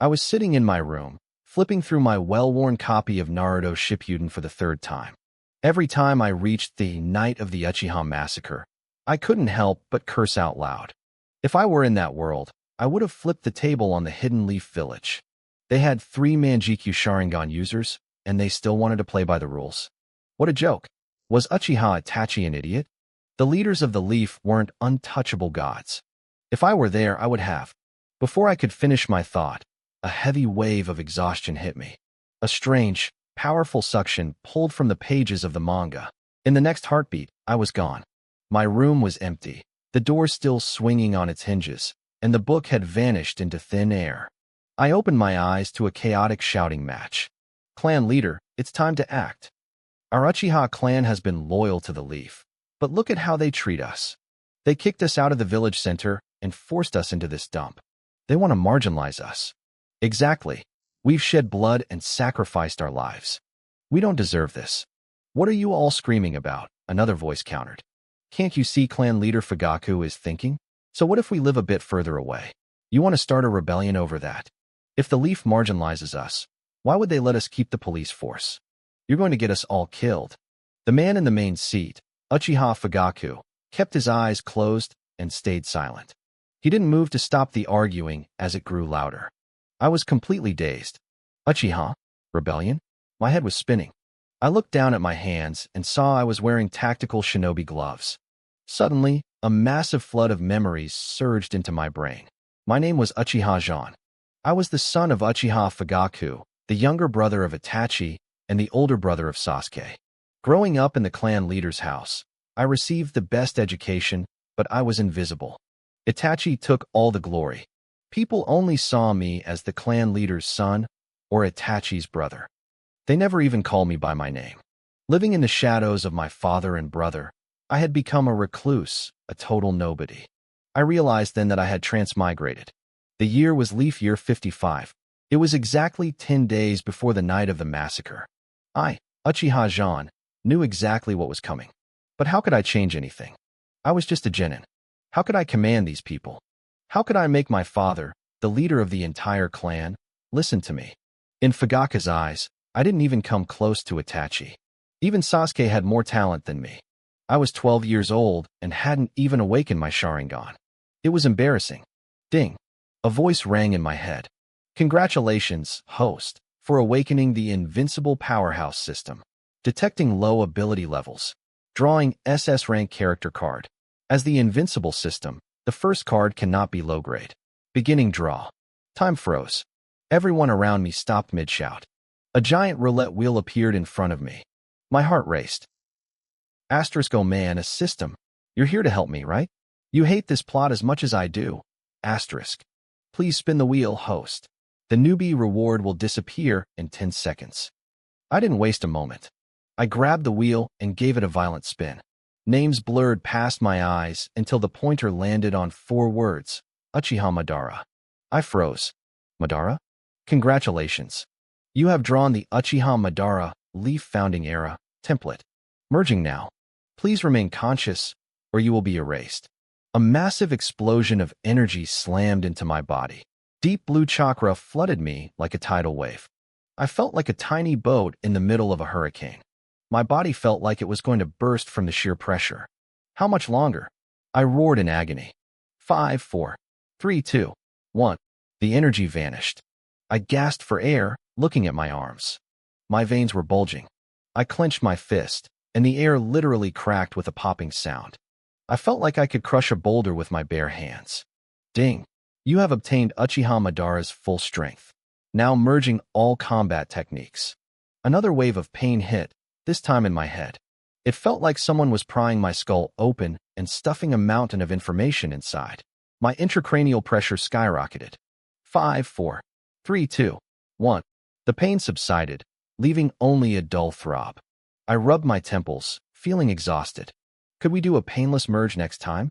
I was sitting in my room, flipping through my well-worn copy of Naruto Shippuden for the third time. Every time I reached the night of the Uchiha massacre, I couldn't help but curse out loud. If I were in that world, I would have flipped the table on the Hidden Leaf Village. They had 3 Mangekyou Sharingan users, and they still wanted to play by the rules. What a joke. Was Uchiha Itachi an idiot? The leaders of the Leaf weren't untouchable gods. If I were there, I would have. Before I could finish my thought, a heavy wave of exhaustion hit me. A strange, powerful suction pulled from the pages of the manga. In the next heartbeat, I was gone. My room was empty, the door still swinging on its hinges, and the book had vanished into thin air. I opened my eyes to a chaotic shouting match. Clan leader, it's time to act. Our Uchiha clan has been loyal to the Leaf, but look at how they treat us. They kicked us out of the village center and forced us into this dump. They want to marginalize us. Exactly. We've shed blood and sacrificed our lives. We don't deserve this. What are you all screaming about? Another voice countered. Can't you see clan leader Fugaku is thinking? So what if we live a bit further away? You want to start a rebellion over that? If the Leaf marginalizes us, why would they let us keep the police force? You're going to get us all killed. The man in the main seat, Uchiha Fugaku, kept his eyes closed and stayed silent. He didn't move to stop the arguing as it grew louder. I was completely dazed. Uchiha? Rebellion? My head was spinning. I looked down at my hands and saw I was wearing tactical shinobi gloves. Suddenly, a massive flood of memories surged into my brain. My name was Uchiha Jean. I was the son of Uchiha Fugaku, the younger brother of Itachi and the older brother of Sasuke. Growing up in the clan leader's house, I received the best education, but I was invisible. Itachi took all the glory. People only saw me as the clan leader's son or Itachi's brother. They never even called me by my name. Living in the shadows of my father and brother, I had become a recluse, a total nobody. I realized then that I had transmigrated. The year was leaf year 55. It was exactly 10 days before the night of the massacre. I, Uchiha Jean, knew exactly what was coming. But how could I change anything? I was just a genin. How could I command these people? How could I make my father, the leader of the entire clan, listen to me? In Fugaku's eyes, I didn't even come close to Itachi. Even Sasuke had more talent than me. I was 12 years old and hadn't even awakened my Sharingan. It was embarrassing. Ding. A voice rang in my head. Congratulations, host, for awakening the invincible powerhouse system. Detecting low ability levels. Drawing SS rank character card. As the invincible system, the first card cannot be low grade. Beginning draw. Time froze. Everyone around me stopped mid-shout. A giant roulette wheel appeared in front of me. My heart raced. Asterisk, oh man, a system. You're here to help me, right? You hate this plot as much as I do. Asterisk. Please spin the wheel, host. The newbie reward will disappear in 10 seconds. I didn't waste a moment. I grabbed the wheel and gave it a violent spin. Names blurred past my eyes until the pointer landed on 4 words, Uchiha Madara. I froze. Madara? Congratulations. You have drawn the Uchiha Madara Leaf Founding Era template. Merging now. Please remain conscious, or you will be erased. A massive explosion of energy slammed into my body. Deep blue chakra flooded me like a tidal wave. I felt like a tiny boat in the middle of a hurricane. My body felt like it was going to burst from the sheer pressure. How much longer? I roared in agony. 5, 4, 3, 2, 1. The energy vanished. I gasped for air, looking at my arms. My veins were bulging. I clenched my fist, and the air literally cracked with a popping sound. I felt like I could crush a boulder with my bare hands. Ding! You have obtained Uchiha Madara's full strength. Now merging all combat techniques. Another wave of pain hit, this time in my head. It felt like someone was prying my skull open and stuffing a mountain of information inside. My intracranial pressure skyrocketed. 5, 4, 3, 2, 1. The pain subsided, leaving only a dull throb. I rubbed my temples, feeling exhausted. Could we do a painless merge next time?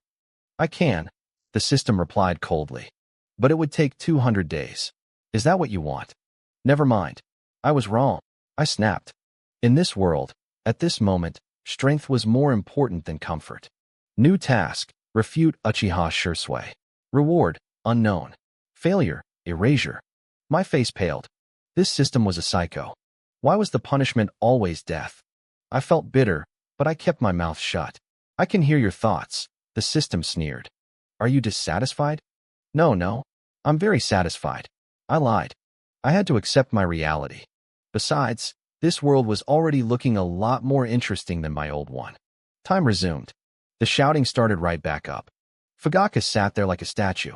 I can, the system replied coldly. But it would take 200 days. Is that what you want? Never mind. I was wrong. I snapped. In this world, at this moment, strength was more important than comfort. New task, refute Uchiha Shursui. Reward, unknown. Failure, erasure. My face paled. This system was a psycho. Why was the punishment always death? I felt bitter, but I kept my mouth shut. I can hear your thoughts, the system sneered. Are you dissatisfied? No. I'm very satisfied. I lied. I had to accept my reality. Besides, this world was already looking a lot more interesting than my old one. Time resumed. The shouting started right back up. Fugaka sat there like a statue.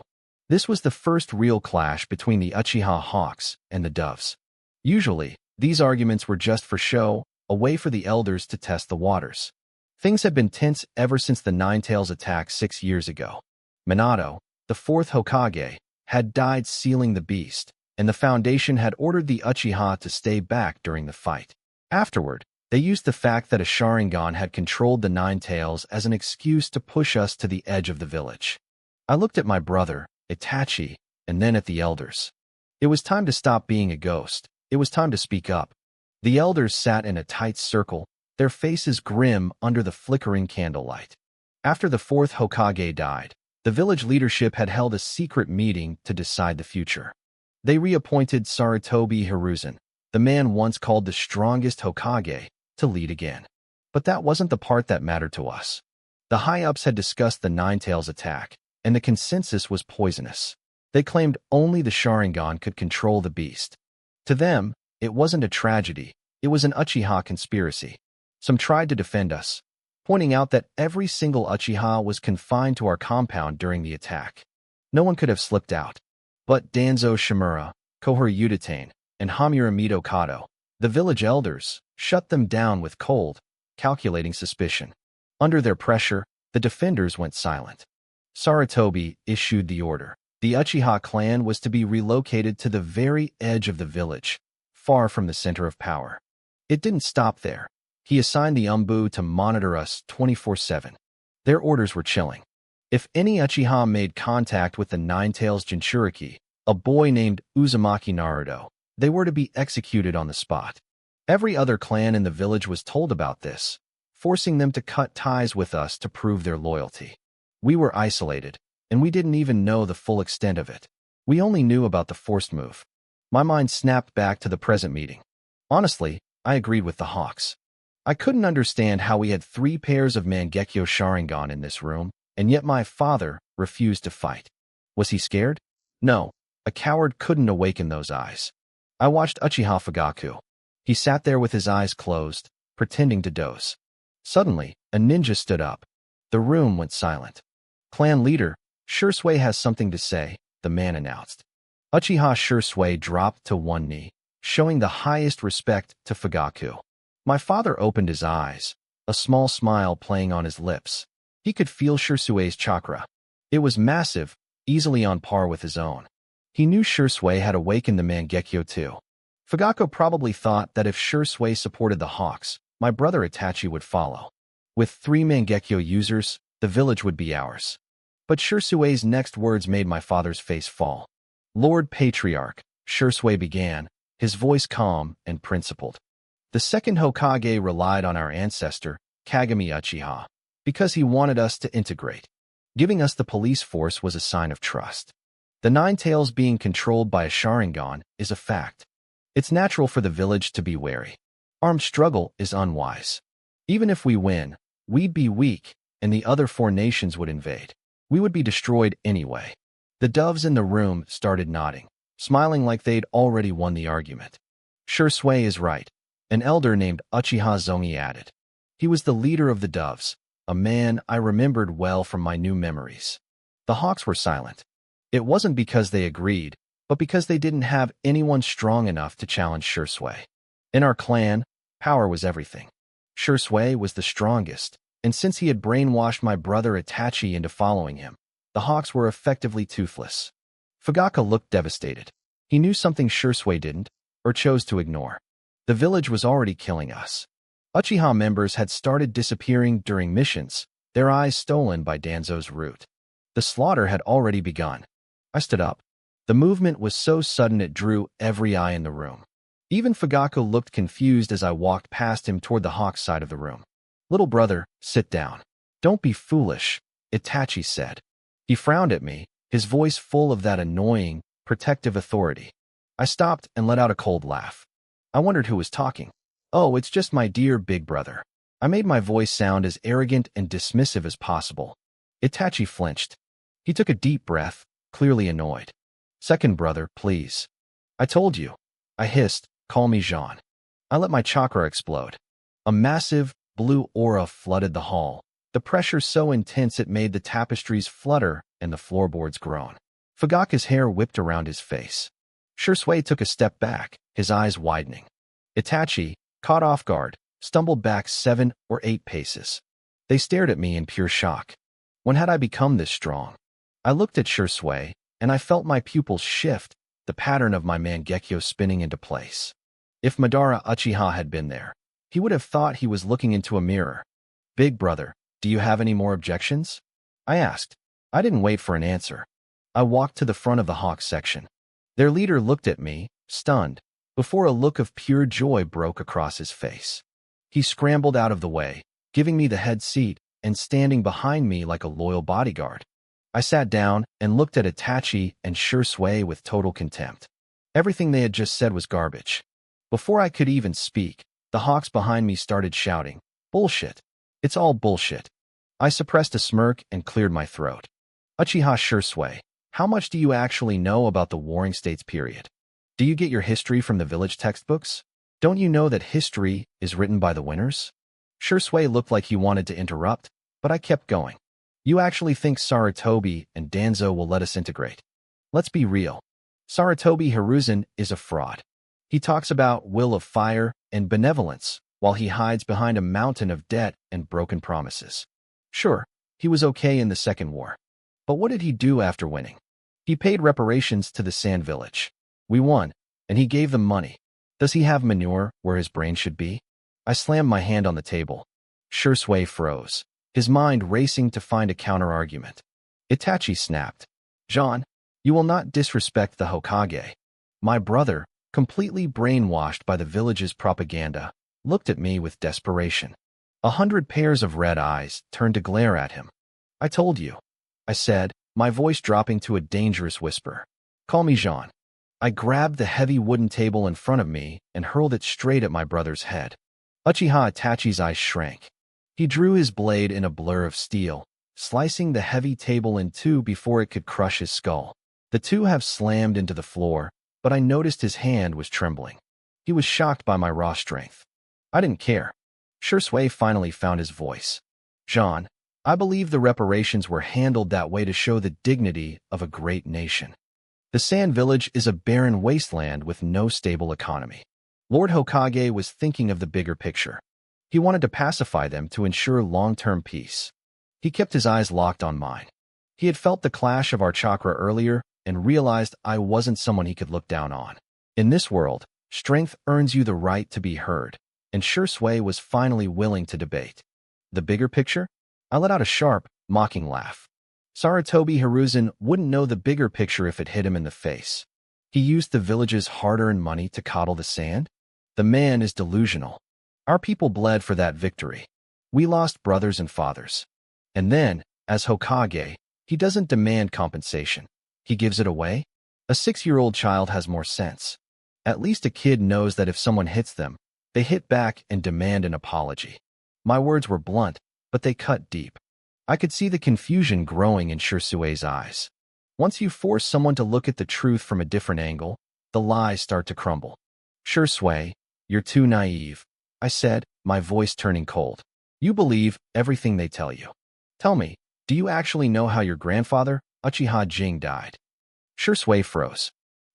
This was the first real clash between the Uchiha Hawks and the Doves. Usually, these arguments were just for show, a way for the elders to test the waters. Things had been tense ever since the Nine-Tails attack 6 years ago. Minato, the fourth Hokage, had died sealing the beast, and the Foundation had ordered the Uchiha to stay back during the fight. Afterward, they used the fact that a Sharingan had controlled the Nine-Tails as an excuse to push us to the edge of the village. I looked at my brother, Itachi, and then at the elders. It was time to stop being a ghost. It was time to speak up. The elders sat in a tight circle, their faces grim under the flickering candlelight. After the fourth Hokage died, the village leadership had held a secret meeting to decide the future. They reappointed Sarutobi Hiruzen, the man once called the strongest Hokage, to lead again. But that wasn't the part that mattered to us. The high-ups had discussed the Nine-Tails attack, and the consensus was poisonous. They claimed only the Sharingan could control the beast. To them, it wasn't a tragedy, it was an Uchiha conspiracy. Some tried to defend us, pointing out that every single Uchiha was confined to our compound during the attack. No one could have slipped out. But Danzo Shimura, Kohori Udatane, and Hamura Mito Kato, the village elders, shut them down with cold, calculating suspicion. Under their pressure, the defenders went silent. Sarutobi issued the order. The Uchiha clan was to be relocated to the very edge of the village, far from the center of power. It didn't stop there. He assigned the Umbu to monitor us 24/7. Their orders were chilling. If any Uchiha made contact with the Nine-Tails Jinchuriki, a boy named Uzumaki Naruto, they were to be executed on the spot. Every other clan in the village was told about this, forcing them to cut ties with us to prove their loyalty. We were isolated, and we didn't even know the full extent of it. We only knew about the forced move. My mind snapped back to the present meeting. Honestly, I agreed with the Hawks. I couldn't understand how we had 3 pairs of Mangekyo Sharingan in this room, and yet my father refused to fight. Was he scared? No, a coward couldn't awaken those eyes. I watched Uchiha Fugaku. He sat there with his eyes closed, pretending to doze. Suddenly, a ninja stood up. The room went silent. Clan leader, Shursui has something to say, the man announced. Uchiha Shursui dropped to one knee, showing the highest respect to Fugaku. My father opened his eyes, a small smile playing on his lips. He could feel Shursui's chakra. It was massive, easily on par with his own. He knew Shursui had awakened the Mangekyo too. Fugaku probably thought that if Shursui supported the Hawks, my brother Itachi would follow. With 3 Mangekyo users, the village would be ours. But Shursui's next words made my father's face fall. Lord Patriarch, Shursui began, his voice calm and principled. The second Hokage relied on our ancestor, Kagami Uchiha, because he wanted us to integrate. Giving us the police force was a sign of trust. The Nine-Tails being controlled by a Sharingan is a fact. It's natural for the village to be wary. Armed struggle is unwise. Even if we win, we'd be weak, and the other 4 nations would invade. We would be destroyed anyway. The doves in the room started nodding, smiling like they'd already won the argument. Shursui is right, an elder named Uchiha Zongi added. He was the leader of the doves, a man I remembered well from my new memories. The Hawks were silent. It wasn't because they agreed, but because they didn't have anyone strong enough to challenge Shursui. In our clan, power was everything. Shursui was the strongest, and since he had brainwashed my brother Itachi into following him, the Hawks were effectively toothless. Fugaku looked devastated. He knew something Shursui didn't, or chose to ignore. The village was already killing us. Uchiha members had started disappearing during missions, their eyes stolen by Danzo's root. The slaughter had already begun. I stood up. The movement was so sudden it drew every eye in the room. Even Fugaku looked confused as I walked past him toward the Hawks side of the room. Little brother, sit down. Don't be foolish, Itachi said. He frowned at me, his voice full of that annoying, protective authority. I stopped and let out a cold laugh. I wondered who was talking. Oh, it's just my dear big brother. I made my voice sound as arrogant and dismissive as possible. Itachi flinched. He took a deep breath, clearly annoyed. Second brother, please. I told you. I hissed, call me Jean. I let my chakra explode. A massive, blue aura flooded the hall, the pressure so intense it made the tapestries flutter and the floorboards groan. Fugaku's hair whipped around his face. Shursui took a step back, his eyes widening. Itachi, caught off guard, stumbled back 7 or 8 paces. They stared at me in pure shock. When had I become this strong? I looked at Shursui, and I felt my pupils shift, the pattern of my mangekyo spinning into place. If Madara Uchiha had been there, he would have thought he was looking into a mirror. Big brother, do you have any more objections? I asked. I didn't wait for an answer. I walked to the front of the Hawk section. Their leader looked at me, stunned, before a look of pure joy broke across his face. He scrambled out of the way, giving me the head seat and standing behind me like a loyal bodyguard. I sat down and looked at Itachi and Shursui with total contempt. Everything they had just said was garbage. Before I could even speak, the Hawks behind me started shouting, "Bullshit. It's all bullshit." I suppressed a smirk and cleared my throat. Uchiha Shursui, how much do you actually know about the Warring States period? Do you get your history from the village textbooks? Don't you know that history is written by the winners? Shursui looked like he wanted to interrupt, but I kept going. You actually think Sarutobi and Danzo will let us integrate? Let's be real. Sarutobi Hiruzen is a fraud. He talks about will of fire and benevolence, while he hides behind a mountain of debt and broken promises. Sure, he was okay in the Second War. But what did he do after winning? He paid reparations to the Sand Village. We won, and he gave them money. Does he have manure where his brain should be? I slammed my hand on the table. Shursui froze, his mind racing to find a counter-argument. Itachi snapped. Jean, you will not disrespect the Hokage. My brother, completely brainwashed by the village's propaganda, looked at me with desperation. 100 pairs of red eyes turned to glare at him. I told you, I said, my voice dropping to a dangerous whisper. Call me Jean. I grabbed the heavy wooden table in front of me and hurled it straight at my brother's head. Uchiha Itachi's eyes shrank. He drew his blade in a blur of steel, slicing the heavy table in two before it could crush his skull. The two have slammed into the floor, but I noticed his hand was trembling. He was shocked by my raw strength. I didn't care. Shursui finally found his voice. Jean, I believe the reparations were handled that way to show the dignity of a great nation. The Sand Village is a barren wasteland with no stable economy. Lord Hokage was thinking of the bigger picture. He wanted to pacify them to ensure long-term peace. He kept his eyes locked on mine. He had felt the clash of our chakra earlier and realized I wasn't someone he could look down on. In this world, strength earns you the right to be heard, and Shursui was finally willing to debate. The bigger picture? I let out a sharp, mocking laugh. Sarutobi Hiruzen wouldn't know the bigger picture if it hit him in the face. He used the village's hard-earned money to coddle the sand? The man is delusional. Our people bled for that victory. We lost brothers and fathers. And then, as Hokage, he doesn't demand compensation. He gives it away? A 6-year-old child has more sense. At least a kid knows that if someone hits them, they hit back and demand an apology. My words were blunt, but they cut deep. I could see the confusion growing in Shursui's eyes. Once you force someone to look at the truth from a different angle, the lies start to crumble. Shursui, you're too naive, I said, my voice turning cold. You believe everything they tell you. Tell me, do you actually know how your grandfather, Uchiha Jing, died? Shursui froze.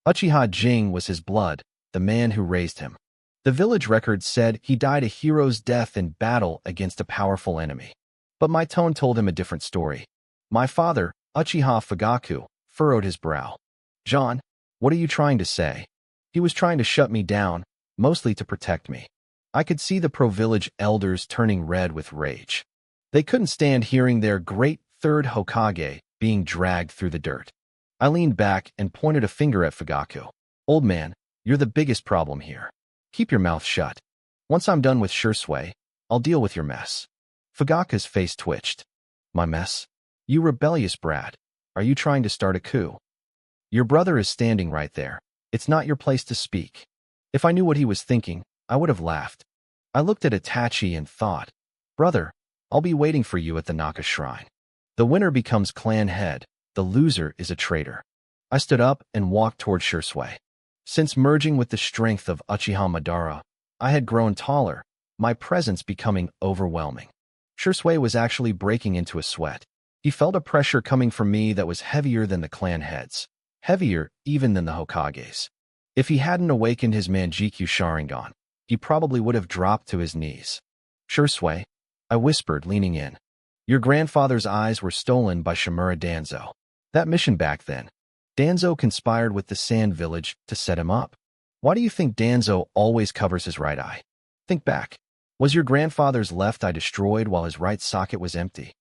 Uchiha Jing was his blood, the man who raised him. The village record said he died a hero's death in battle against a powerful enemy. But my tone told him a different story. My father, Uchiha Fugaku, furrowed his brow. Jean, what are you trying to say? He was trying to shut me down, mostly to protect me. I could see the pro-village elders turning red with rage. They couldn't stand hearing their great third Hokage being dragged through the dirt. I leaned back and pointed a finger at Fugaku. Old man, you're the biggest problem here. Keep your mouth shut. Once I'm done with Shursui, I'll deal with your mess. Fugaku's face twitched. My mess? You rebellious brat. Are you trying to start a coup? Your brother is standing right there. It's not your place to speak. If I knew what he was thinking, I would have laughed. I looked at Itachi and thought, brother, I'll be waiting for you at the Naka shrine. The winner becomes clan head. The loser is a traitor. I stood up and walked toward Shursui. Since merging with the strength of Uchiha Madara, I had grown taller, my presence becoming overwhelming. Shursui was actually breaking into a sweat. He felt a pressure coming from me that was heavier than the clan heads, heavier even than the Hokages. If he hadn't awakened his Manjikyu Sharingan, he probably would have dropped to his knees. Shursui, I whispered, leaning in. Your grandfather's eyes were stolen by Shimura Danzo. That mission back then, Danzo conspired with the Sand Village to set him up. Why do you think Danzo always covers his right eye? Think back. Was your grandfather's left eye destroyed while his right socket was empty?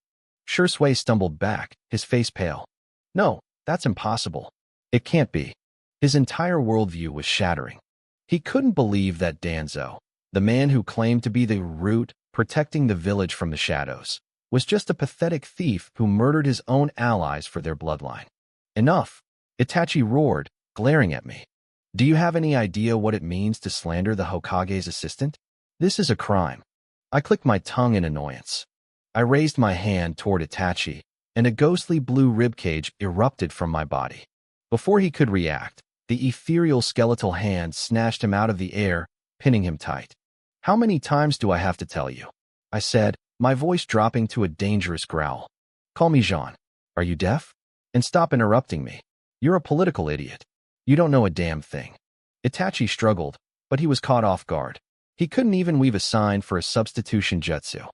Shursui stumbled back, his face pale. No, that's impossible. It can't be. His entire worldview was shattering. He couldn't believe that Danzo, the man who claimed to be the root protecting the village from the shadows, was just a pathetic thief who murdered his own allies for their bloodline. Enough! Itachi roared, glaring at me. Do you have any idea what it means to slander the Hokage's assistant? This is a crime. I clicked my tongue in annoyance. I raised my hand toward Itachi, and a ghostly blue ribcage erupted from my body. Before he could react, the ethereal skeletal hand snatched him out of the air, pinning him tight. How many times do I have to tell you? I said, my voice dropping to a dangerous growl. Call me Jean. Are you deaf? And stop interrupting me. You're a political idiot. You don't know a damn thing. Itachi struggled, but he was caught off guard. He couldn't even weave a sign for a substitution jutsu.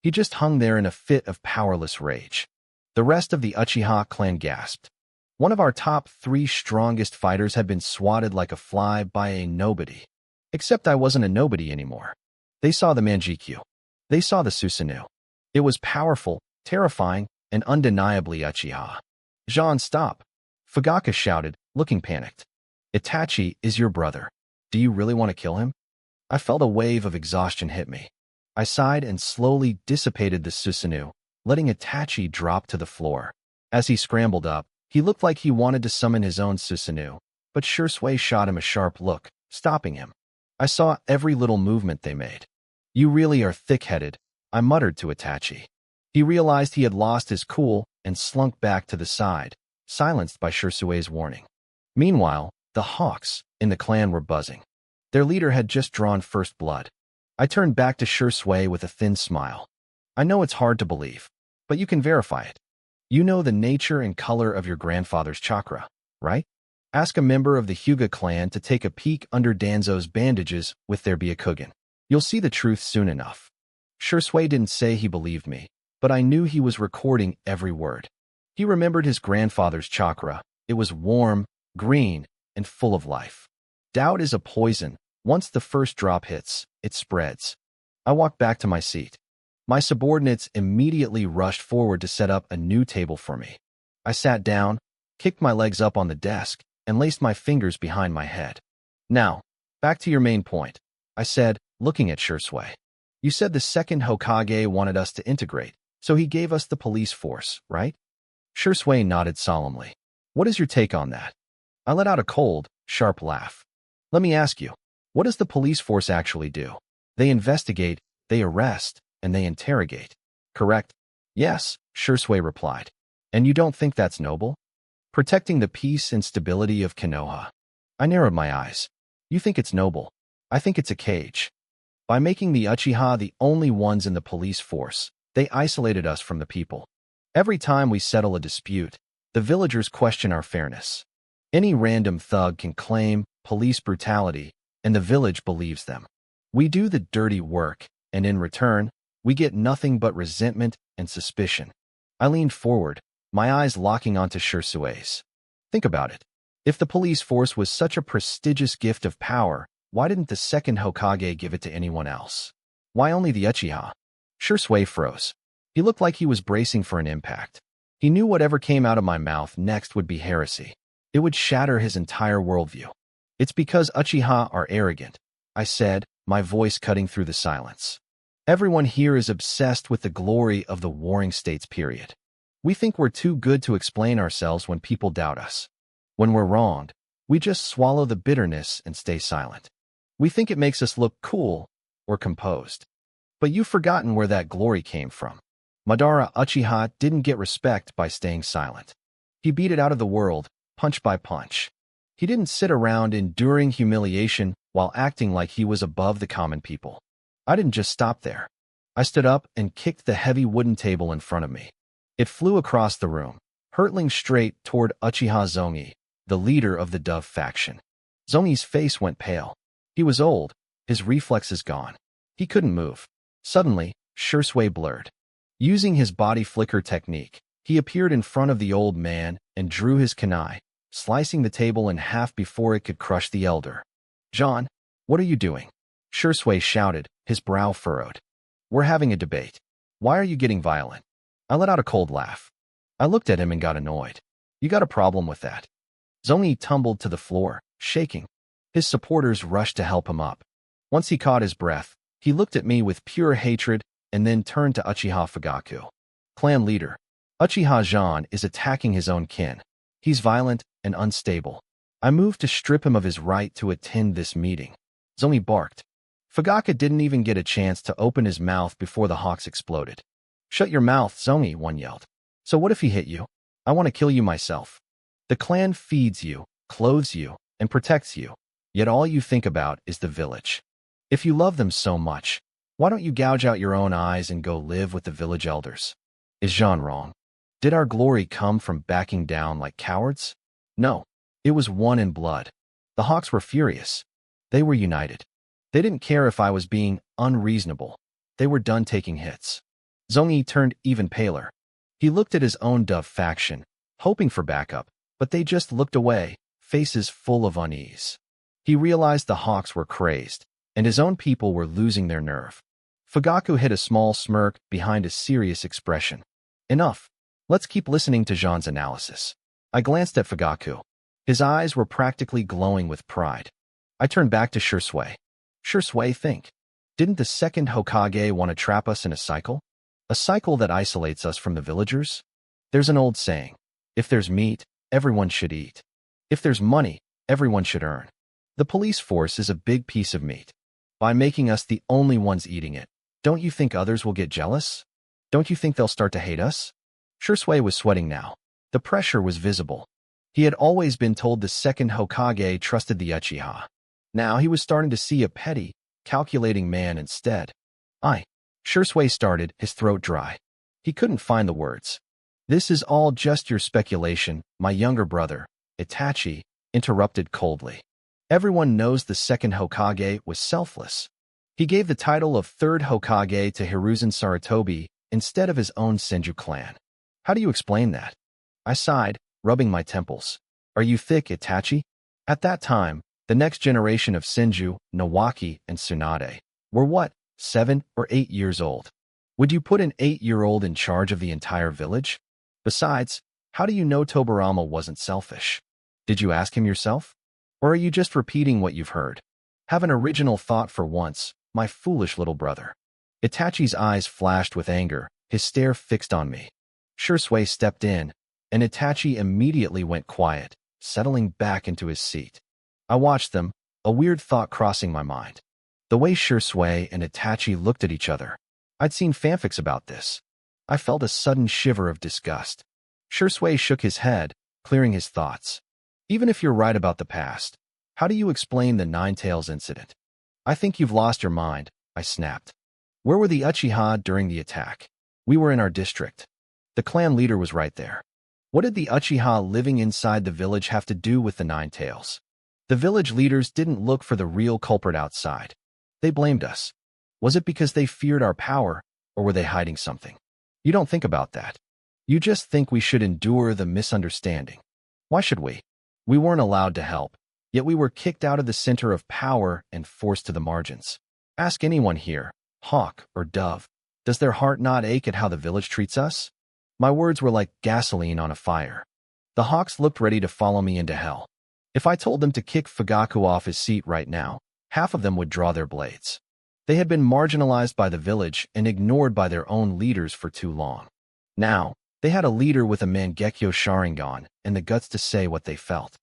He just hung there in a fit of powerless rage. The rest of the Uchiha clan gasped. One of our top 3 strongest fighters had been swatted like a fly by a nobody. Except I wasn't a nobody anymore. They saw the Manjikyu. They saw the Susanoo. It was powerful, terrifying, and undeniably Uchiha. Jean, stop! Fugaka shouted, looking panicked. Itachi is your brother. Do you really want to kill him? I felt a wave of exhaustion hit me. I sighed and slowly dissipated the Susanoo, letting Itachi drop to the floor. As he scrambled up, he looked like he wanted to summon his own Susanoo, but Shursui shot him a sharp look, stopping him. I saw every little movement they made. You really are thick-headed, I muttered to Itachi. He realized he had lost his cool and slunk back to the side, silenced by Shursui's warning. Meanwhile, the Hawks in the clan were buzzing. Their leader had just drawn first blood. I turned back to Shursui with a thin smile. I know it's hard to believe, but you can verify it. You know the nature and color of your grandfather's chakra, right? Ask a member of the Hyuga clan to take a peek under Danzo's bandages with their Byakugan. You'll see the truth soon enough. Shursui didn't say he believed me, but I knew he was recording every word. He remembered his grandfather's chakra. It was warm, green, and full of life. Doubt is a poison. Once the first drop hits, it spreads. I walked back to my seat. My subordinates immediately rushed forward to set up a new table for me. I sat down, kicked my legs up on the desk, and laced my fingers behind my head. Now, back to your main point, I said, looking at Shursui. You said the second Hokage wanted us to integrate, so he gave us the police force, right? Shursui nodded solemnly. What is your take on that? I let out a cold, sharp laugh. Let me ask you, what does the police force actually do? They investigate, they arrest, and they interrogate. Correct? Yes, Shursui replied. And you don't think that's noble? Protecting the peace and stability of Konoha. I narrowed my eyes. You think it's noble. I think it's a cage. By making the Uchiha the only ones in the police force, they isolated us from the people. Every time we settle a dispute, the villagers question our fairness. Any random thug can claim police brutality, and the village believes them. We do the dirty work, and in return, we get nothing but resentment and suspicion. I leaned forward, my eyes locking onto Shursui's. Think about it. If the police force was such a prestigious gift of power, why didn't the second Hokage give it to anyone else? Why only the Uchiha? Shursui froze. He looked like he was bracing for an impact. He knew whatever came out of my mouth next would be heresy. It would shatter his entire worldview. It's because Uchiha are arrogant, I said, my voice cutting through the silence. Everyone here is obsessed with the glory of the Warring States period. We think we're too good to explain ourselves when people doubt us. When we're wronged, We just swallow the bitterness and stay silent. We think it makes us look cool or composed. But you've forgotten where that glory came from. Madara Uchiha didn't get respect by staying silent. He beat it out of the world, punch by punch. He didn't sit around enduring humiliation while acting like he was above the common people. I didn't just stop there. I stood up and kicked the heavy wooden table in front of me. It flew across the room, hurtling straight toward Uchiha Zongi, the leader of the Dove faction. Zongi's face went pale. He was old, his reflexes gone. He couldn't move. Suddenly, Shursui blurred. Using his body flicker technique, he appeared in front of the old man and drew his kunai, slicing the table in half before it could crush the elder. "John, what are you doing?" Shursui shouted, his brow furrowed. "We're having a debate. Why are you getting violent?" I let out a cold laugh. I looked at him and got annoyed. "You got a problem with that?" Zongi tumbled to the floor, shaking. His supporters rushed to help him up. Once he caught his breath, he looked at me with pure hatred and then turned to Uchiha Fugaku. "Clan leader, Uchiha Jean is attacking his own kin. He's violent and unstable. I moved to strip him of his right to attend this meeting." Zongi barked. Fugaku didn't even get a chance to open his mouth before the hawks exploded. "Shut your mouth, Zongi," one yelled. "So what if he hit you? I want to kill you myself." The clan feeds you, clothes you, and protects you, yet all you think about is the village. If you love them so much, why don't you gouge out your own eyes and go live with the village elders? Is Jean wrong? Did our glory come from backing down like cowards? No, it was won in blood. The Hawks were furious. They were united. They didn't care if I was being unreasonable. They were done taking hits. Zongi turned even paler. He looked at his own Dove faction, hoping for backup, but they just looked away, faces full of unease. He realized the Hawks were crazed, and his own people were losing their nerve. Fugaku hid a small smirk behind a serious expression. "Enough. Let's keep listening to Jean's analysis." I glanced at Fugaku. His eyes were practically glowing with pride. I turned back to Shursui. "Shursui, think. Didn't the second Hokage want to trap us in a cycle? A cycle that isolates us from the villagers? There's an old saying, if there's meat, everyone should eat. If there's money, everyone should earn. The police force is a big piece of meat. By making us the only ones eating it, don't you think others will get jealous? Don't you think they'll start to hate us?" Shursui was sweating now. The pressure was visible. He had always been told the second Hokage trusted the Uchiha. Now he was starting to see a petty, calculating man instead. Shursui started, his throat dry. He couldn't find the words. "This is all just your speculation," my younger brother, Itachi, interrupted coldly. "Everyone knows the second Hokage was selfless. He gave the title of third Hokage to Hiruzen Sarutobi instead of his own Senju clan. How do you explain that?" I sighed, rubbing my temples. "Are you thick, Itachi?" At that time, the next generation of Senju, Nawaki, and Tsunade were what, 7 or 8 years old? Would you put an 8-year-old in charge of the entire village? Besides, how do you know Tobirama wasn't selfish? Did you ask him yourself? Or are you just repeating what you've heard? Have an original thought for once, my foolish little brother." Itachi's eyes flashed with anger, his stare fixed on me. Shursui stepped in, and Itachi immediately went quiet, settling back into his seat. I watched them, a weird thought crossing my mind. The way Shursui and Itachi looked at each other. I'd seen fanfics about this. I felt a sudden shiver of disgust. Shursui shook his head, clearing his thoughts. "Even if you're right about the past, how do you explain the Ninetales incident?" "I think you've lost your mind," I snapped. "Where were the Uchiha during the attack?" "We were in our district. The clan leader was right there." "What did the Uchiha living inside the village have to do with the Ninetales?" "The village leaders didn't look for the real culprit outside. They blamed us. Was it because they feared our power, or were they hiding something? You don't think about that. You just think we should endure the misunderstanding. Why should we? We weren't allowed to help, yet we were kicked out of the center of power and forced to the margins. Ask anyone here, Hawk or Dove, does their heart not ache at how the village treats us?" My words were like gasoline on a fire. The Hawks looked ready to follow me into hell. If I told them to kick Fugaku off his seat right now, half of them would draw their blades. They had been marginalized by the village and ignored by their own leaders for too long. Now, they had a leader with a Mangekyo Sharingan and the guts to say what they felt.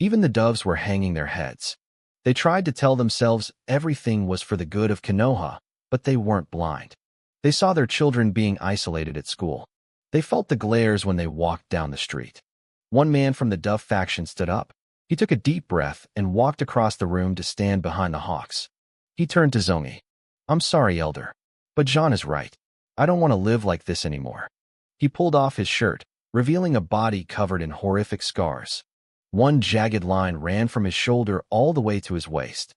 Even the doves were hanging their heads. They tried to tell themselves everything was for the good of Konoha, but they weren't blind. They saw their children being isolated at school. They felt the glares when they walked down the street. One man from the dove faction stood up. He took a deep breath and walked across the room to stand behind the hawks. He turned to Zongi. "I'm sorry, Elder, but Jean is right. I don't want to live like this anymore." He pulled off his shirt, revealing a body covered in horrific scars. One jagged line ran from his shoulder all the way to his waist.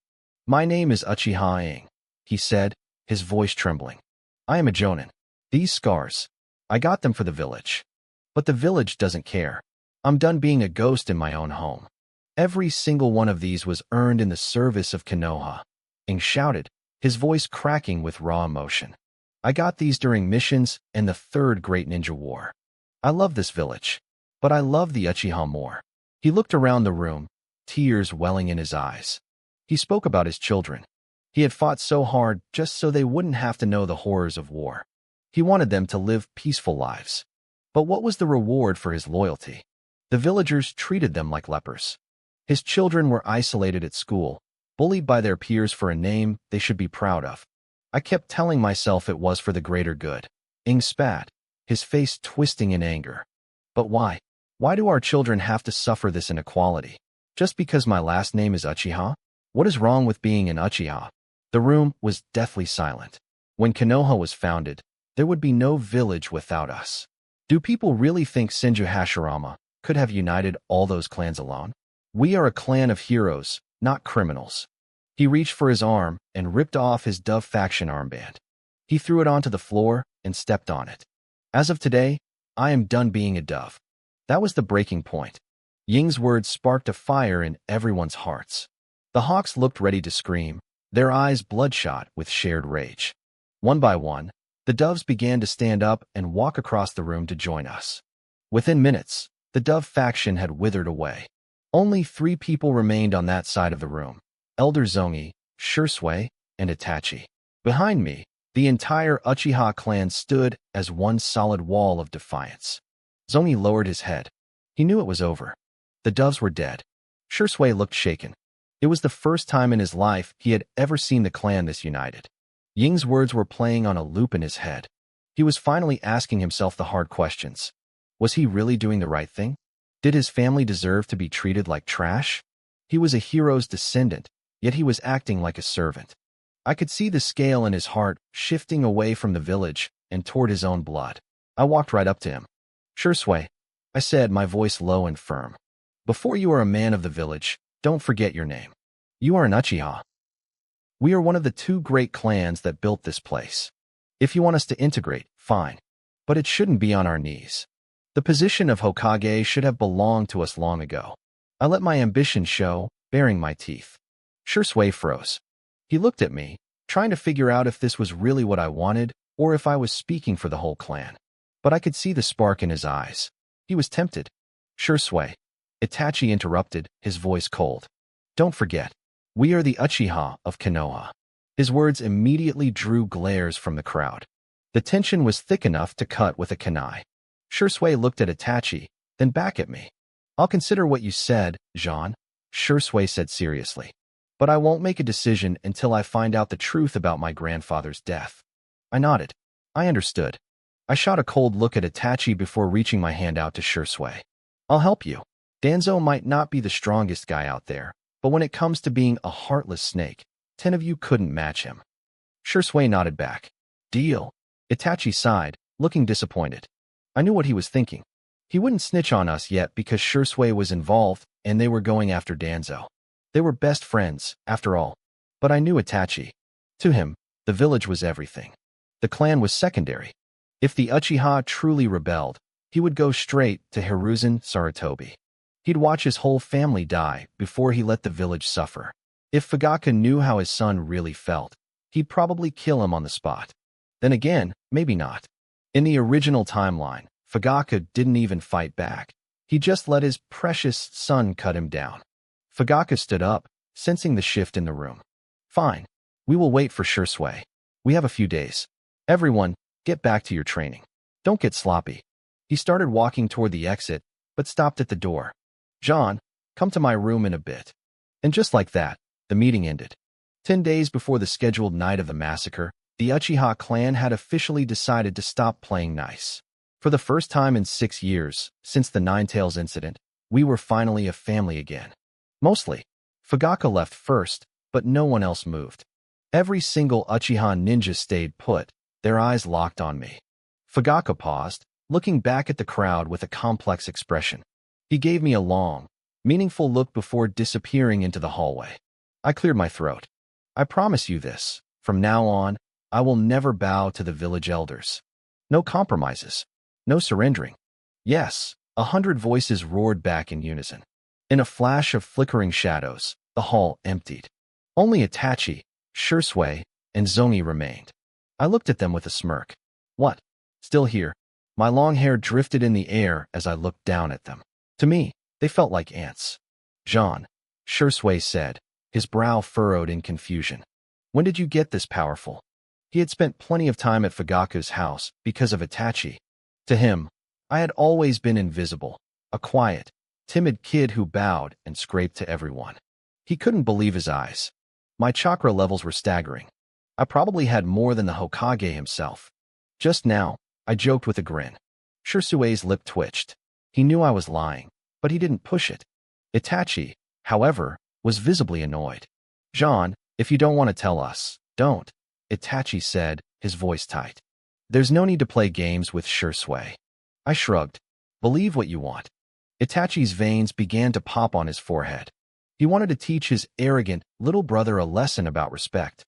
"My name is Uchiha," he said, his voice trembling. "I am a Jonin. These scars, I got them for the village. But the village doesn't care. I'm done being a ghost in my own home. Every single one of these was earned in the service of Konoha." Ing shouted, his voice cracking with raw emotion. "I got these during missions and the Third Great Ninja War. I love this village, but I love the Uchiha more." He looked around the room, tears welling in his eyes. He spoke about his children. He had fought so hard just so they wouldn't have to know the horrors of war. He wanted them to live peaceful lives. But what was the reward for his loyalty? The villagers treated them like lepers. His children were isolated at school, bullied by their peers for a name they should be proud of. "I kept telling myself it was for the greater good." Ing spat, his face twisting in anger. "But why? Why do our children have to suffer this inequality? Just because my last name is Uchiha? What is wrong with being an Uchiha?" The room was deathly silent. When Konoha was founded, there would be no village without us. Do people really think Senju Hashirama could have united all those clans alone? We are a clan of heroes, not criminals. He reached for his arm and ripped off his Dove faction armband. He threw it onto the floor and stepped on it. "As of today, I am done being a dove." That was the breaking point. Ying's words sparked a fire in everyone's hearts. The hawks looked ready to scream, their eyes bloodshot with shared rage. One by one, the doves began to stand up and walk across the room to join us. Within minutes, the dove faction had withered away. Only 3 people remained on that side of the room: Elder Zongi, Shursui, and Itachi. Behind me, the entire Uchiha clan stood as one solid wall of defiance. Zongi lowered his head. He knew it was over. The doves were dead. Shursui looked shaken. It was the first time in his life he had ever seen the clan this united. Ying's words were playing on a loop in his head. He was finally asking himself the hard questions. Was he really doing the right thing? Did his family deserve to be treated like trash? He was a hero's descendant, yet he was acting like a servant. I could see the scale in his heart shifting away from the village and toward his own blood. I walked right up to him. "Shursui," I said, my voice low and firm. "Before you are a man of the village, don't forget your name. You are an Uchiha. We are one of the 2 great clans that built this place. If you want us to integrate, fine. But it shouldn't be on our knees. The position of Hokage should have belonged to us long ago." I let my ambition show, baring my teeth. Shursui froze. He looked at me, trying to figure out if this was really what I wanted or if I was speaking for the whole clan. But I could see the spark in his eyes. He was tempted. "Shursui," Itachi interrupted, his voice cold. "Don't forget, we are the Uchiha of Konoha." His words immediately drew glares from the crowd. The tension was thick enough to cut with a kunai. Shursui looked at Itachi, then back at me. "I'll consider what you said, Jean," Shursui said seriously. "But I won't make a decision until I find out the truth about my grandfather's death." I nodded. I understood. I shot a cold look at Itachi before reaching my hand out to Shursui. "I'll help you. Danzo might not be the strongest guy out there, but when it comes to being a heartless snake, 10 of you couldn't match him." Shursui nodded back. "Deal." Itachi sighed, looking disappointed. I knew what he was thinking. He wouldn't snitch on us yet because Shursui was involved and they were going after Danzo. They were best friends, after all. But I knew Itachi. To him, the village was everything. The clan was secondary. If the Uchiha truly rebelled, he would go straight to Hiruzen Sarutobi. He'd watch his whole family die before he let the village suffer. If Fugaka knew how his son really felt, he'd probably kill him on the spot. Then again, maybe not. In the original timeline, Fugaka didn't even fight back. He just let his precious son cut him down. Fugaka stood up, sensing the shift in the room. "Fine. We will wait for Shursui. We have a few days. Everyone, get back to your training. Don't get sloppy." He started walking toward the exit, but stopped at the door. "John, Come to my room in a bit. And just like that, the meeting ended. 10 days before the scheduled night of the massacre, the Uchiha clan had officially decided to stop playing nice. For the first time in 6 years, since the Ninetales incident, we were finally a family again. Mostly. Fugaka left first, but no one else moved. Every single Uchiha ninja stayed put, their eyes locked on me. Fugaka paused, looking back at the crowd with a complex expression. He gave me a long, meaningful look before disappearing into the hallway. I cleared my throat. I promise you this, from now on, I will never bow to the village elders. No compromises. No surrendering. Yes, 100 voices roared back in unison. In a flash of flickering shadows, the hall emptied. Only Itachi, Shursui, and Zongi remained. I looked at them with a smirk. What? Still here? My long hair drifted in the air as I looked down at them. To me, they felt like ants. Jean, Shursui said, his brow furrowed in confusion. When did you get this powerful? He had spent plenty of time at Fugaka's house because of Itachi. To him, I had always been invisible, a quiet, timid kid who bowed and scraped to everyone. He couldn't believe his eyes. My chakra levels were staggering. I probably had more than the Hokage himself. Just now, I joked with a grin. Shursue's lip twitched. He knew I was lying, but he didn't push it. Itachi, however, was visibly annoyed. Jean, if you don't want to tell us, don't, Itachi said, his voice tight. There's no need to play games with Shursui. I shrugged. Believe what you want. Itachi's veins began to pop on his forehead. He wanted to teach his arrogant little brother a lesson about respect.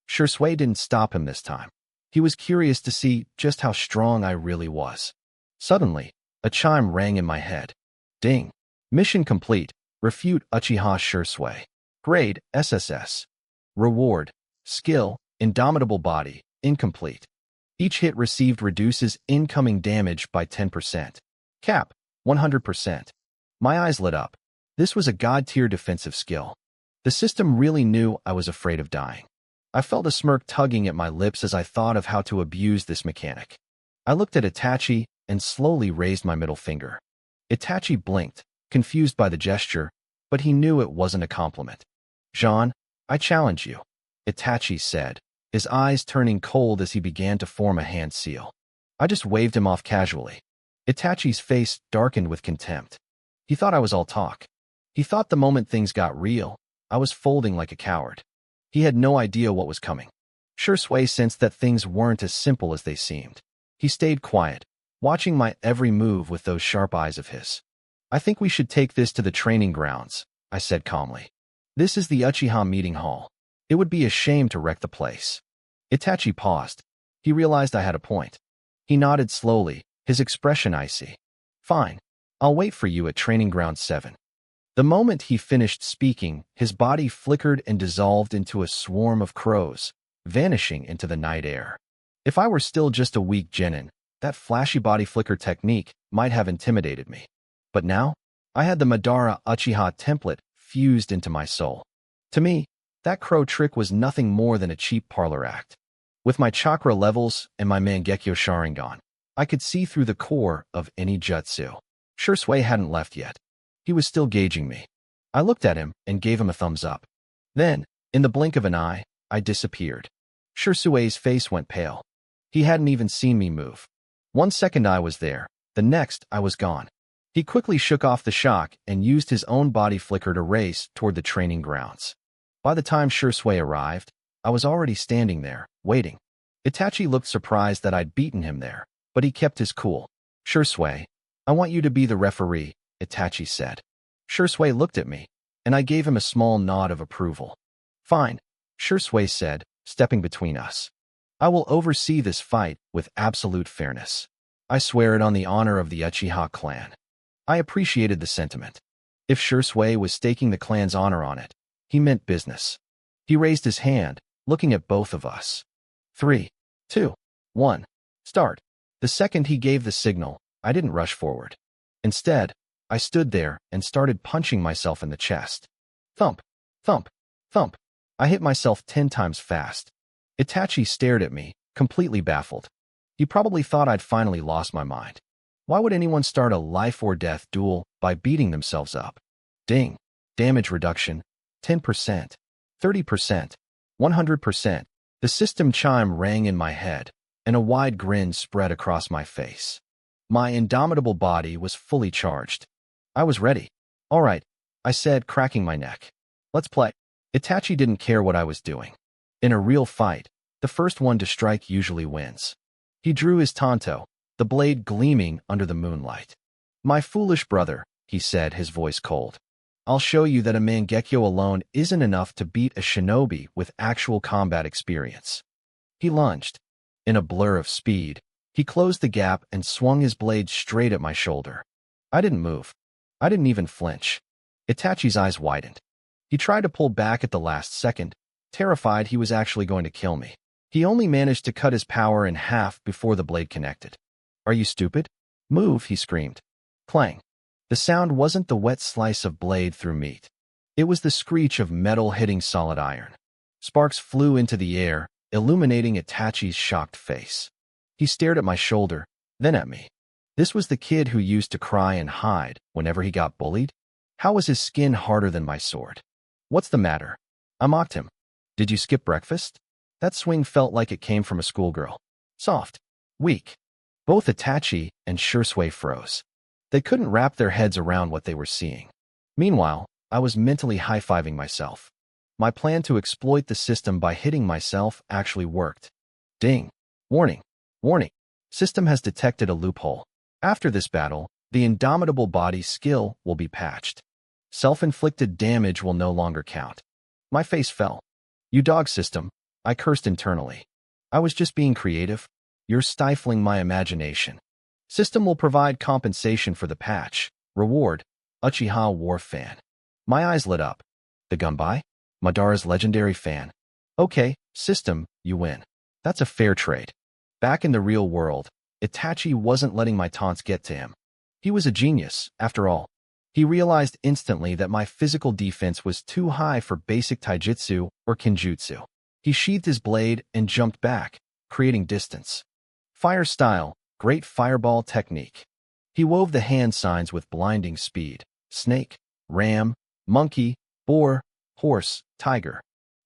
Shursui didn't stop him this time. He was curious to see just how strong I really was. Suddenly, a chime rang in my head. Ding. Mission complete. Refute Uchiha Shursui. Grade, SSS. Reward, skill, indomitable body, incomplete. Each hit received reduces incoming damage by 10%. Cap, 100%. My eyes lit up. This was a god-tier defensive skill. The system really knew I was afraid of dying. I felt a smirk tugging at my lips as I thought of how to abuse this mechanic. I looked at Itachi and slowly raised my middle finger. Itachi blinked, confused by the gesture, but he knew it wasn't a compliment. Jean, I challenge you, Itachi said, his eyes turning cold as he began to form a hand seal. I just waved him off casually. Itachi's face darkened with contempt. He thought I was all talk. He thought the moment things got real, I was folding like a coward. He had no idea what was coming. Shursui sensed that things weren't as simple as they seemed. He stayed quiet, watching my every move with those sharp eyes of his. I think we should take this to the training grounds, I said calmly. This is the Uchiha meeting hall. It would be a shame to wreck the place. Itachi paused. He realized I had a point. He nodded slowly, his expression icy. Fine. I'll wait for you at training ground 7. The moment he finished speaking, his body flickered and dissolved into a swarm of crows, vanishing into the night air. If I were still just a weak genin, that flashy body flicker technique might have intimidated me. But now, I had the Madara Uchiha template fused into my soul. To me, that crow trick was nothing more than a cheap parlor act. With my chakra levels and my Mangekyo Sharingan, I could see through the core of any jutsu. Shursui hadn't left yet. He was still gauging me. I looked at him and gave him a thumbs up. Then, in the blink of an eye, I disappeared. Shursui's face went pale. He hadn't even seen me move. 1 second I was there, the next I was gone. He quickly shook off the shock and used his own body flicker to race toward the training grounds. By the time Shursui arrived, I was already standing there, waiting. Itachi looked surprised that I'd beaten him there, but he kept his cool. Shursui, I want you to be the referee, Itachi said. Shursui looked at me, and I gave him a small nod of approval. Fine, Shursui said, stepping between us. I will oversee this fight with absolute fairness. I swear it on the honor of the Uchiha clan. I appreciated the sentiment. If Shursui was staking the clan's honor on it, he meant business. He raised his hand, looking at both of us. 3, 2, 1, start. The second he gave the signal, I didn't rush forward. Instead, I stood there and started punching myself in the chest. Thump, thump, thump. I hit myself 10 times fast. Itachi stared at me, completely baffled. He probably thought I'd finally lost my mind. Why would anyone start a life-or-death duel by beating themselves up? Ding. Damage reduction. 10%. 30%. 100%. The system chime rang in my head, and a wide grin spread across my face. My indomitable body was fully charged. I was ready. All right, I said, cracking my neck. Let's play. Itachi didn't care what I was doing. In a real fight, the first one to strike usually wins. He drew his tanto, the blade gleaming under the moonlight. My foolish brother, he said, his voice cold. I'll show you that a mangekyo alone isn't enough to beat a shinobi with actual combat experience. He lunged. In a blur of speed, he closed the gap and swung his blade straight at my shoulder. I didn't move. I didn't even flinch. Itachi's eyes widened. He tried to pull back at the last second, terrified he was actually going to kill me. He only managed to cut his power in half before the blade connected. Are you stupid? Move, he screamed. Clang. The sound wasn't the wet slice of blade through meat. It was the screech of metal hitting solid iron. Sparks flew into the air, illuminating Itachi's shocked face. He stared at my shoulder, then at me. This was the kid who used to cry and hide whenever he got bullied? How was his skin harder than my sword? What's the matter? I mocked him. Did you skip breakfast? That swing felt like it came from a schoolgirl. Soft. Weak. Both Itachi and Shursui froze. They couldn't wrap their heads around what they were seeing. Meanwhile, I was mentally high-fiving myself. My plan to exploit the system by hitting myself actually worked. Ding. Warning. Warning. System has detected a loophole. After this battle, the indomitable body skill will be patched. Self-inflicted damage will no longer count. My face fell. You dog system, I cursed internally. I was just being creative. You're stifling my imagination. System will provide compensation for the patch. Reward, Uchiha War Fan. My eyes lit up. The Gunbai? Madara's legendary fan. Okay, system, you win. That's a fair trade. Back in the real world, Itachi wasn't letting my taunts get to him. He was a genius, after all. He realized instantly that my physical defense was too high for basic taijutsu or kinjutsu. He sheathed his blade and jumped back, creating distance. Fire style, great fireball technique. He wove the hand signs with blinding speed. Snake, ram, monkey, boar, horse, tiger.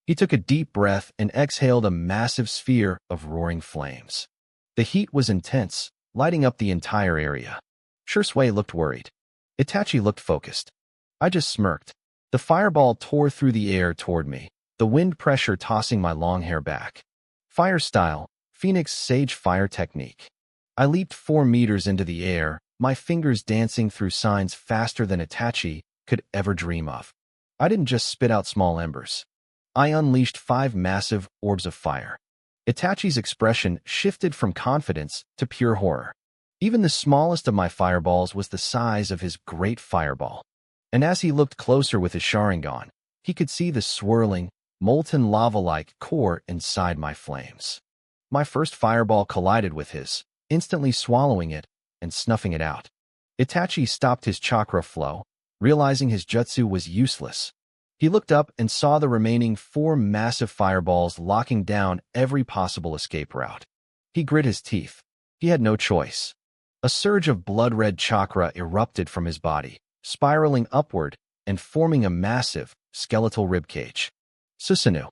He took a deep breath and exhaled a massive sphere of roaring flames. The heat was intense, lighting up the entire area. Shursui looked worried. Itachi looked focused. I just smirked. The fireball tore through the air toward me, the wind pressure tossing my long hair back. Fire style, Phoenix Sage Fire Technique. I leaped 4 meters into the air, my fingers dancing through signs faster than Itachi could ever dream of. I didn't just spit out small embers. I unleashed 5 massive orbs of fire. Itachi's expression shifted from confidence to pure horror. Even the smallest of my fireballs was the size of his great fireball. And as he looked closer with his Sharingan, he could see the swirling, molten lava-like core inside my flames. My first fireball collided with his, instantly swallowing it and snuffing it out. Itachi stopped his chakra flow, realizing his jutsu was useless. He looked up and saw the remaining 4 massive fireballs locking down every possible escape route. He grit his teeth. He had no choice. A surge of blood-red chakra erupted from his body, spiraling upward and forming a massive, skeletal ribcage. Susanoo.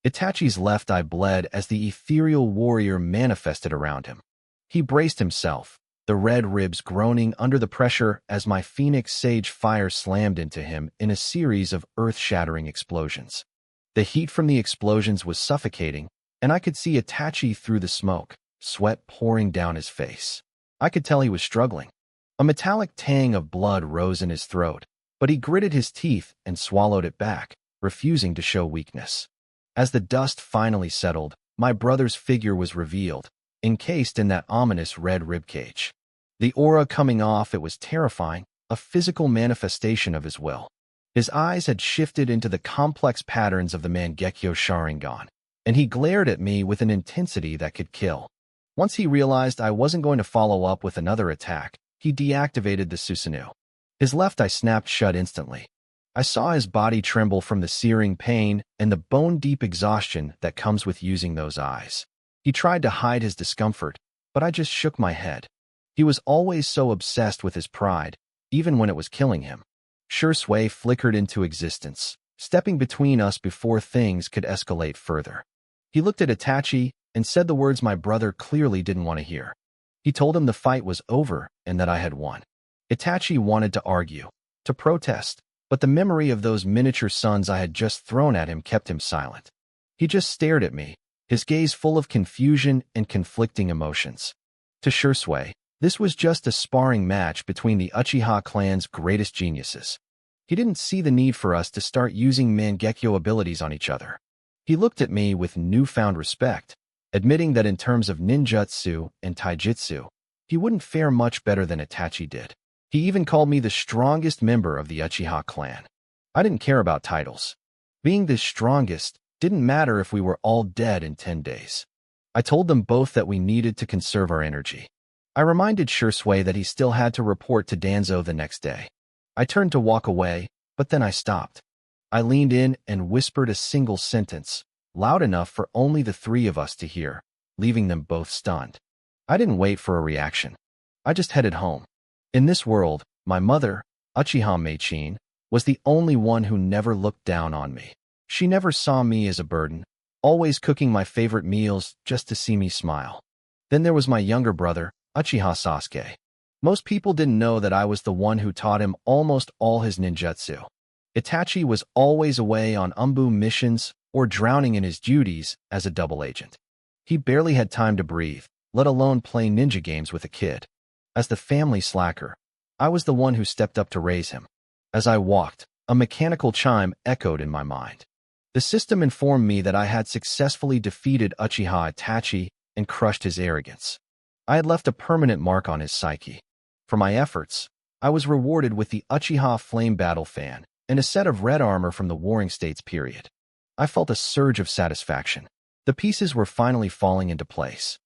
Itachi's left eye bled as the ethereal warrior manifested around him. He braced himself, the red ribs groaning under the pressure as my Phoenix Sage fire slammed into him in a series of earth-shattering explosions. The heat from the explosions was suffocating, and I could see Itachi through the smoke, sweat pouring down his face. I could tell he was struggling. A metallic tang of blood rose in his throat, but he gritted his teeth and swallowed it back, refusing to show weakness. As the dust finally settled, my brother's figure was revealed, encased in that ominous red ribcage. The aura coming off it was terrifying, a physical manifestation of his will. His eyes had shifted into the complex patterns of the Mangekyo Sharingan, and he glared at me with an intensity that could kill. Once he realized I wasn't going to follow up with another attack, he deactivated the Susanoo. His left eye snapped shut instantly. I saw his body tremble from the searing pain and the bone-deep exhaustion that comes with using those eyes. He tried to hide his discomfort, but I just shook my head. He was always so obsessed with his pride, even when it was killing him. Shui flickered into existence, stepping between us before things could escalate further. He looked at Itachi and said the words my brother clearly didn't want to hear. He told him the fight was over and that I had won. Itachi wanted to argue, to protest, but the memory of those miniature suns I had just thrown at him kept him silent. He just stared at me, his gaze full of confusion and conflicting emotions. To Shui, this was just a sparring match between the Uchiha clan's greatest geniuses. He didn't see the need for us to start using Mangekyo abilities on each other. He looked at me with newfound respect, admitting that in terms of ninjutsu and taijutsu, he wouldn't fare much better than Itachi did. He even called me the strongest member of the Uchiha clan. I didn't care about titles. Being the strongest didn't matter if we were all dead in 10 days. I told them both that we needed to conserve our energy. I reminded Shui that he still had to report to Danzo the next day. I turned to walk away, but then I stopped. I leaned in and whispered a single sentence, loud enough for only the three of us to hear, leaving them both stunned. I didn't wait for a reaction. I just headed home. In this world, my mother, Uchiha Meichin, was the only one who never looked down on me. She never saw me as a burden, always cooking my favorite meals just to see me smile. Then there was my younger brother, Uchiha Sasuke. Most people didn't know that I was the one who taught him almost all his ninjutsu. Itachi was always away on Umbu missions or drowning in his duties as a double agent. He barely had time to breathe, let alone play ninja games with a kid. As the family slacker, I was the one who stepped up to raise him. As I walked, a mechanical chime echoed in my mind. The system informed me that I had successfully defeated Uchiha Itachi and crushed his arrogance. I had left a permanent mark on his psyche. For my efforts, I was rewarded with the Uchiha Flame Battle Fan and a set of red armor from the Warring States period. I felt a surge of satisfaction. The pieces were finally falling into place.